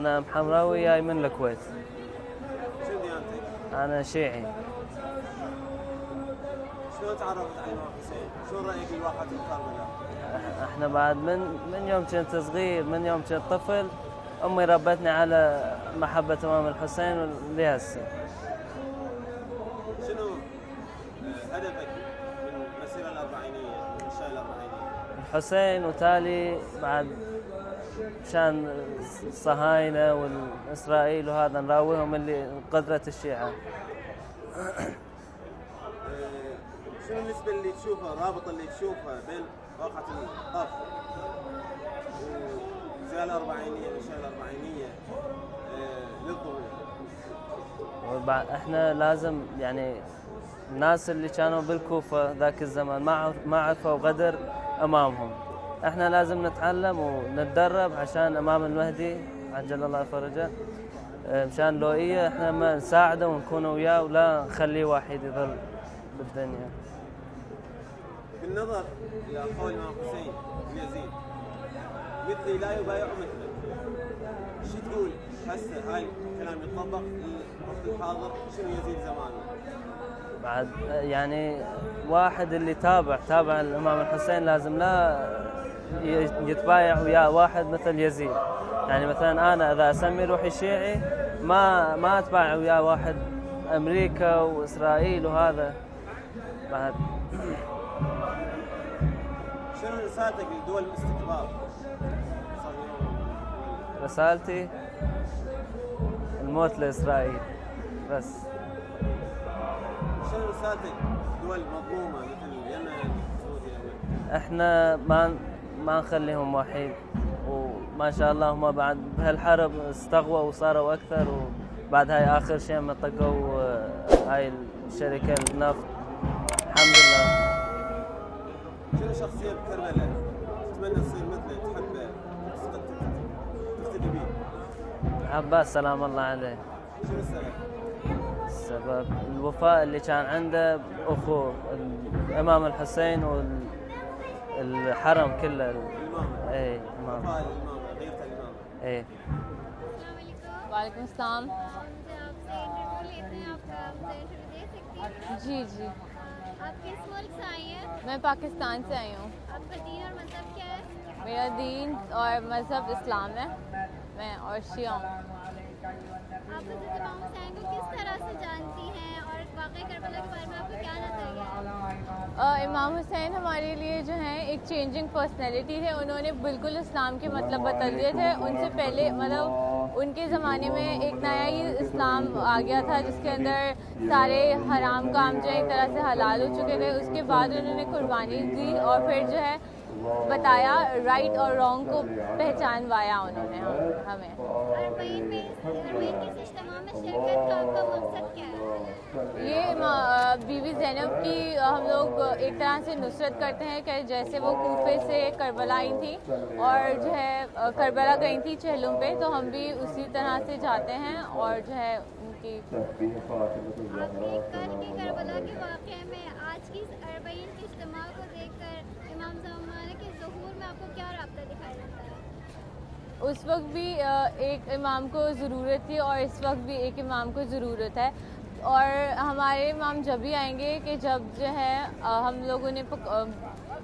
أنا محمراوي جاي من الكويت. شنو ديانتك؟ أنا شيعي. شلون تعرفت على الإمام حسين؟ شلون رأيك بالواقعة الكربلاء؟ احنا بعد من يوم كنت صغير، من يوم كنت طفل، امي ربتني على محبة الامام الحسين لهسه. شنو هدفك من المسيرة الاربعينية، من الشاي الاربعينية؟ الحسين وتالي بعد مشان الصهاينة والاسرائيل وهذا نراويهم اللي قدرة الشيعة. شنو النسبة اللي تشوفها، الرابط اللي تشوفها بين واقعة الطف وزي الاربعينية والشاي الاربعينية للظهور؟ احنا لازم يعني الناس اللي كانوا بالكوفة ذاك الزمان ما عرفوا غدر امامهم، احنا لازم نتعلم ونتدرب عشان امام المهدي عجل الله فرجه، مشان لوئية احنا ما نساعده ونكون وياه ولا نخليه واحد يظل بالدنيا. بالنظر الى قول الامام حسين يزيد مثلي لا يبايع مثلك، شو تقول هسه هاي كلام يطبق للوقت الحاضر؟ شنو يزيد زمانه؟ بعد يعني واحد اللي تابع الامام الحسين لازم لا يتبايع ويا واحد مثل يزيد. يعني مثلا انا اذا اسمي روحي شيعي ما اتبايع ويا واحد امريكا واسرائيل وهذا. بعد شنو رسالتك لدول الاستكبار؟ رسالتي الموت لإسرائيل بس. شنو رسالتك دول مظلومة مثل اليمن، سوريا؟ احنا ما نخليهم وحيد، وما شاء الله هم بعد بهالحرب استغووا وصاروا اكثر، وبعد هاي اخر شيء ما طقوا هاي الشركة النفط الحمد لله. شنو شخصية بكربلاء تتمنى تصير مثله، تحبه، تقتدي به؟ عباس سلام الله عليه. شنو السبب؟ السبب الوفاء اللي كان عنده بأخوه الإمام الحسين والحرم كله. الإمام. ايه إمام. وفاء الإمام، غيرة الإمام. ايه. वालेकुम अस्सलाम। जी जी। आप किस मुल्क से आई हैं? मैं पाकिस्तान से आई हूँ। आपका दीन और मज़हब क्या है? मेरा दीन और मज़हब इस्लाम है, मैं और शिया हूँ। आप हज़रत इमाम हुसैन को किस तरह से जानती हैं और वाक़ई करबला के बारे में आपका क्या नज़रिया है? इमाम हुसैन हमारे लिए जो हैं एक चेंजिंग पर्सनैलिटी थे। उन्होंने बिल्कुल इस्लाम के मतलब बदल दिए थे। उनसे पहले मतलब उनके ज़माने में एक नया ही इस्लाम आ गया था जिसके अंदर सारे हराम काम जो है एक तरह से हलाल हो चुके थे। उसके बाद उन्होंने कुर्बानी दी और फिर जो है बताया, राइट और रॉन्ग को पहचानवाया उन्होंने हमें। اربعین کی اس اجتماع میں شرکت کا آپ کا مقصد کیا ہے؟ یہ بیوی زینب کی ہم لوگ ایک طرح سے نصرت کرتے ہیں کہ جیسے وہ کوفے سے کربلا آئی تھیں اور جو ہے کربلا گئی تھی چہلم پہ، تو ہم بھی اسی طرح سے جاتے ہیں اور جو ہے ان کی آپ کی کل کے کربلا کے واقعے میں آج کی اس اربعین کے اجتماع کو دیکھ کر امام زمانہ کے ظہور میں آپ کو کیا رابطہ دکھائی دیتا ہے؟ اس وقت بھی ایک امام کو ضرورت تھی اور اس وقت بھی ایک امام کو ضرورت ہے، اور ہمارے امام جب بھی آئیں گے کہ جب جو ہے ہم لوگ انہیں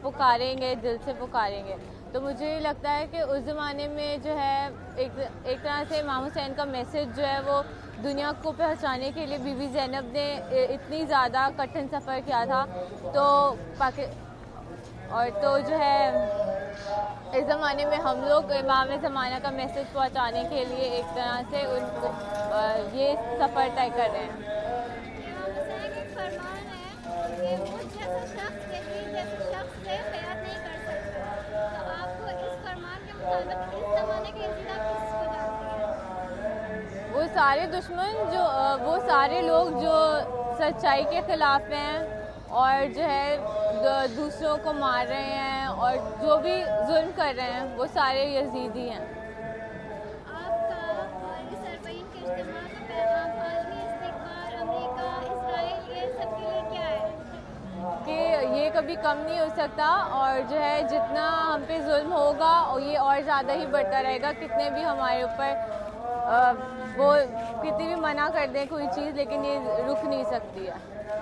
پکاریں گے، دل سے پکاریں گے۔ تو مجھے لگتا ہے کہ اس زمانے میں جو ہے ایک طرح سے امام حسین کا میسج جو ہے وہ دنیا کو پہنچانے کے لیے بی بی زینب نے اتنی زیادہ کٹھن سفر کیا تھا، تو جو ہے اس زمانے میں ہم لوگ امام زمانہ کا میسج پہنچانے کے لیے ایک طرح سے ان کو یہ سفر طے کر رہے ہیں۔ امام حسین کا فرمان ہے کہ مجھ جیسا شخص یزید جیسے شخص سے بیعت نہیں کر سکتا، تو آپ کو اس فرمان کے مطابق اس زمانے کے یزید آپ کس کو جانتے ہیں؟ وہ سارے دشمن وہ سارے لوگ جو سچائی کے خلاف ہیں اور جو ہے دوسروں کو مار رہے ہیں اور جو بھی ظلم کر رہے ہیں وہ سارے یزیدی ہیں۔ آپ کا اور اس اربعین کے اجتماع کا پیغام عالمی استقبال، امریکہ، اسرائیل، یہ سب کے لیے کیا ہے؟ کہ یہ کبھی کم نہیں ہو سکتا، اور جو ہے جتنا ہم پہ ظلم ہوگا اور یہ اور زیادہ ہی بڑھتا رہے گا، کتنے بھی ہمارے اوپر वो कितनी भी मना कर दें कोई चीज़, लेकिन ये रुक नहीं सकती है।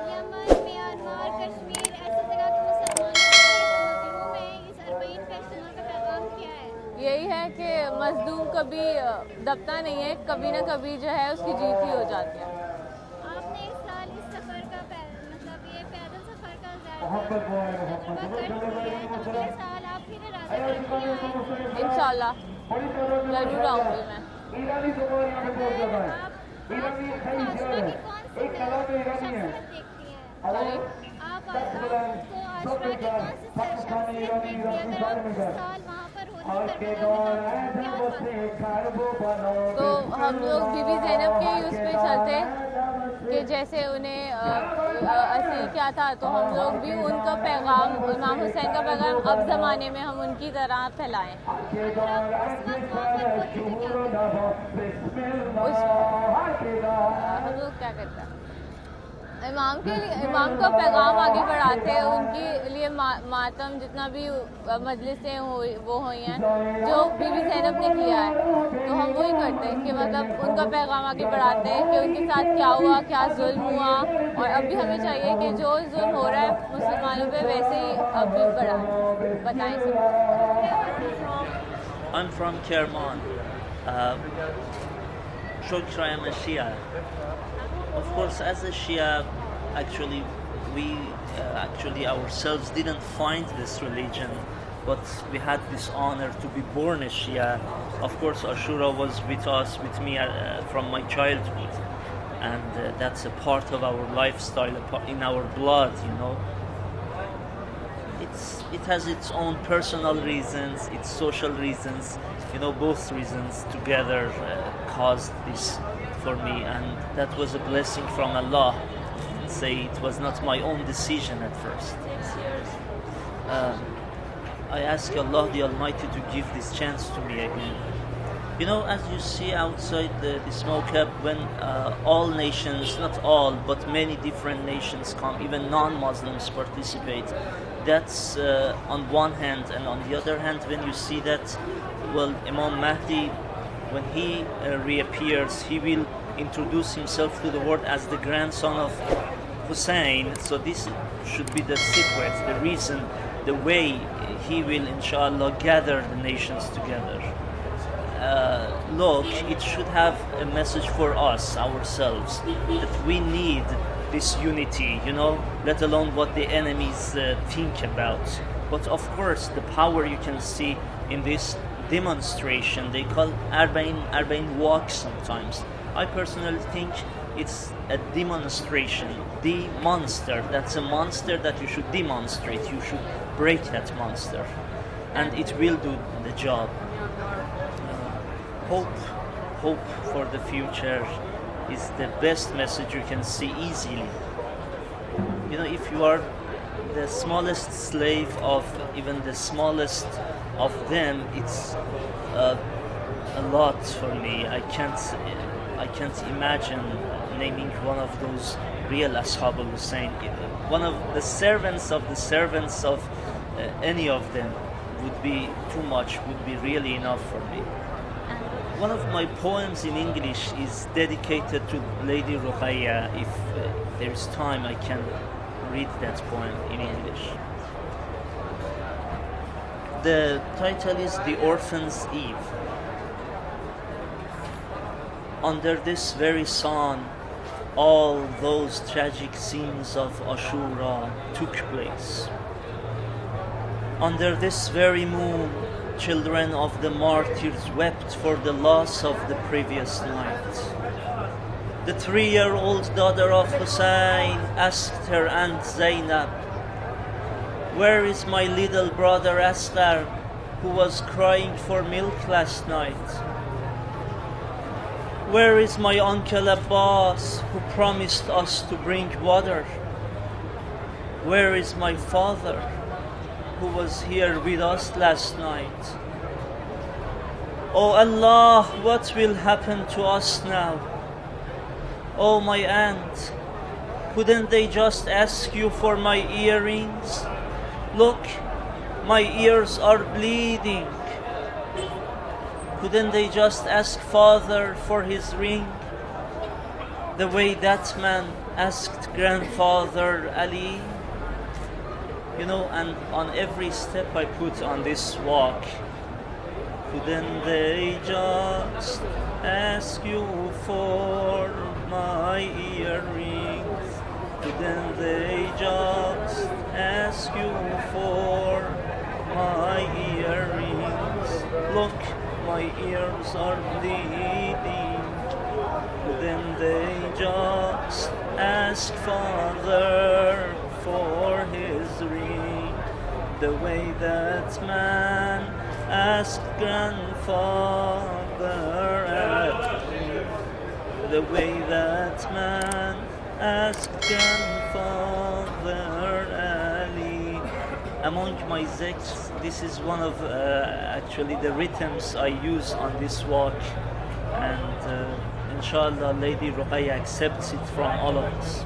यमन, म्यांमार, कश्मीर ऐसी जगह के मुसलमानों के मजलूम हैं, इस اربعین का इज्तिमा का पैगाम क्या है? यही है कि मजलूम कभी दबता नहीं है, कभी ना कभी जो है उसकी जीत ही हो जाती है। आपने इस साल इस सफ़र का मतलब ये पैदल सफ़र का तजुर्बा कर लिया है, तो अगले साल आप फिर इरादा करती हैं? इंशाल्लाह ज़रूर आऊँगी मैं। आप आशरा की कौन सी शख्सियत देखती हैं? सॉरी, आप आपको आशरा की कौन सी शख्सियत देखती हैं? अगर आप इस साल वहाँ पर होती तो हम लोग बीबी ज़ैनब के ही उस पर चलते कि जैसे उन्हें असीर क्या था, तो हम लोग भी उनका पैगाम, इमाम हुसैन का पैगाम अब ज़माने में हम उनकी तरह फैलाएँ। हम लोग क्या करते हैं, इमाम का पैगाम आगे बढ़ाते हैं, उनके लिए मातम जितना भी मजलिसें वो हुई हैं जो बीबी ज़ैनब ने किया है, तो हम वही करते हैं कि मतलब उनका पैगाम आगे बढ़ाते हैं कि उनके साथ क्या हुआ, क्या जुल्म हुआ, और अब भी हमें चाहिए कि जो जुल्म हो रहा है मुसलमानों पे वैसे ही अब भी बताएं सब। I'm from Kerman. Shukra, I am a Shia. Of course, as a Shia, actually, we ourselves didn't find this religion, but we had this honor to be born a Shia. Of course, Ashura was with me from my childhood, and that's a part of our lifestyle, in our blood, you know. It has its own personal reasons, its social reasons, you know, both reasons together caused this for me, and that was a blessing from Allah. Say it was not my own decision at first. I ask Allah the Almighty to give this chance to me again. You know, as you see outside the smoke up, when all nations, not all, but many different nations come, even non-Muslims participate, that's on one hand, and on the other hand, when you see that, well, Imam Mahdi, when he reappears, he will introduce himself to the world as the grandson of Hussein. So this should be the secret, the reason, the way he will, inshallah, gather the nations together. Look, it should have a message for us, ourselves, that we need this unity, you know, let alone what the enemies think about. But of course, the power you can see in this demonstration, they call اربعین walk sometimes. I personally think it's a demonstration. The monster, that's a monster that you should demonstrate. You should break that monster, and it will do the job. Hope for the future is the best message you can see easily. You know, if you are the smallest slave of even the smallest of them, it's a lot for me. I can't imagine naming one of those real Ashab al-Hussein. One of the servants of any of them would be too much, would be really enough for me. One of my poems in English is dedicated to Lady Ruqayya. If there is time, I can read that poem in English. The title is The Orphan's Eve. Under this very sun, all those tragic scenes of Ashura took place. Under this very moon, children of the martyrs wept for the loss of the previous night. The 3-year-old daughter of Hussein asked her aunt Zainab, "Where is my little brother Asghar, who was crying for milk last night? Where is my uncle Abbas, who promised us to bring water? Where is my father, who was here with us last night? Oh Allah, what will happen to us now? Oh my aunt, couldn't they just ask you for my earrings? Look, my ears are bleeding." Couldn't they just ask father for his ring? The way that man asked grandfather Ali? You know, and on every step I put on this walk, couldn't they just ask you for my earrings? Couldn't they just ask you for my earrings? Look, my ears are bleeding. Couldn't they just ask father for his ring? The way that man asked grandfather Ali. The way that man asked grandfather Ali. Among my zikrs, this is one of actually the rhythms I use on this walk, and inshallah Lady Ruqayya accepts it from all of us.